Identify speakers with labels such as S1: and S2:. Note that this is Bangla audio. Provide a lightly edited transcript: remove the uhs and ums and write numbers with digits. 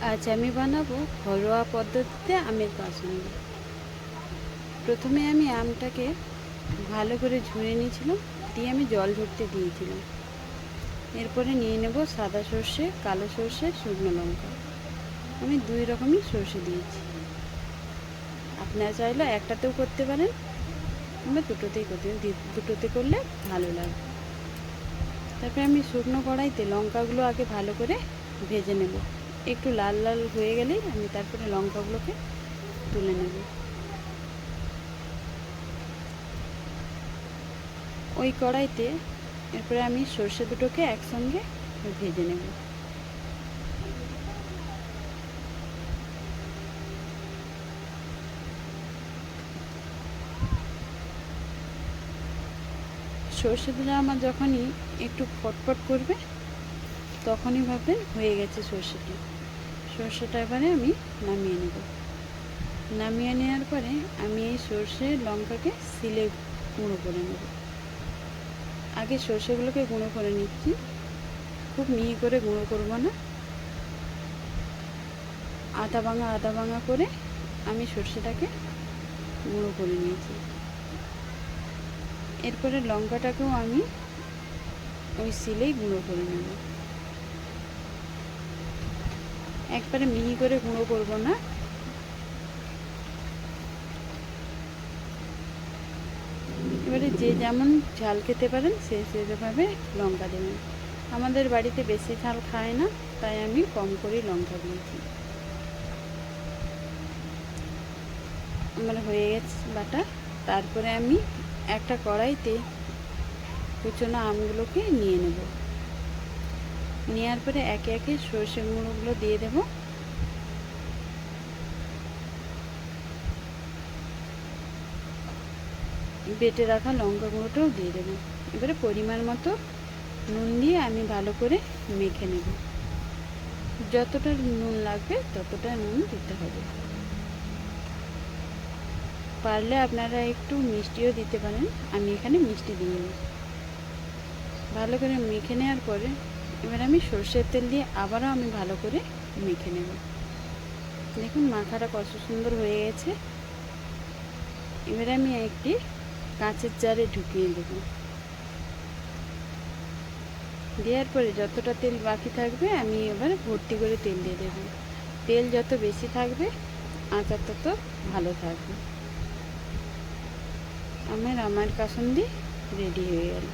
S1: আজ আমি বানাবো ঘরোয়া পদ্ধতিতে আমের কাসুন্দি। প্রথমে আমি আমটাকে ভালো করে ঝুড়ে নিয়েছিলাম, দিয়ে আমি জল ঝরতে দিয়েছিলাম। এরপরে নিয়ে নেব সাদা সর্ষে, কালো সর্ষে, শুকনো লঙ্কা। আমি 2 রকমই সর্ষে দিয়েছি। আপনারা চাইলে একটাতেও করতে পারেন, কিংবা দুটোতেই করতে পারেন। দুটোতে করলে ভালো লাগে। তারপরে আমি শুকনো কড়াইতে লঙ্কাগুলো আগে ভালো করে ভেজে নেব। একটু লাল লাল হয়ে গেলেই আমি তারপরে লঙ্কাগুলোকে তুলে নেব। ওই কড়াইতে এরপরে আমি সর্ষে দুটোকে একসঙ্গে ভেজে নেব। সর্ষে দুটো আমার যখনই একটু ফটফট করবে তখনই ভাববেন হয়ে গেছে সর্ষেটি। সর্ষেটা এবারে আমি নামিয়ে নেব। নামিয়ে নেওয়ার পরে আমি এই সর্ষে লঙ্কাকে শিলে গুঁড়ো করে নেব। আগে সর্ষেগুলোকে গুঁড়ো করে নিচ্ছি, খুব মিহি করে গুঁড়ো করব না, আধা ভাঙা করে আমি সর্ষেটাকে গুঁড়ো করে নিয়েছি। এরপরে লঙ্কাটাকেও আমি ওই শিলেই গুঁড়ো করে নেব। একবারে মিহি করে গুঁড়ো করব না, এবারে যে যেমন ঝাল খেতে পারেন সেভাবে লঙ্কা দেবেন। আমাদের বাড়িতে বেশি ঝাল খায় না, তাই আমি কম করেই লঙ্কা দিয়েছি। আমার হয়ে গেছে বাটা। তারপরে আমি একটা কড়াইতে কুচনো আমগুলোকে নিয়ে নেব। নেওয়ার পরে একে একে সর্ষে গুঁড়োগুলো দিয়ে দেব। বেটে রাখা লঙ্কা গুঁড়োটাও দিয়ে দেব। এবারে পরিমাণ মতো নুন দিয়ে আমি ভালো করে মেখে নেব। যতটা নুন লাগবে ততটা নুন দিতে হবে। পারলে আপনারা একটু মিষ্টিও দিতে পারেন, আমি এখানে মিষ্টি দিইনি। ভালো করে মেখে নেওয়ার পরে এবার আমি সর্ষের তেল দিয়ে আবারও আমি ভালো করে মেখে নেব। দেখুন মাখাটা কত সুন্দর হয়ে গেছে। এবারে আমি একটি কাঁচের জারে ঢুকিয়ে দেব। দেওয়ার পরে যতটা তেল বাকি থাকবে আমি এবার ভর্তি করে তেল দিয়ে দেব। তেল যত বেশি থাকবে আচার তত ভালো থাকবে। আমার কাসুন্দি রেডি হয়ে গেল।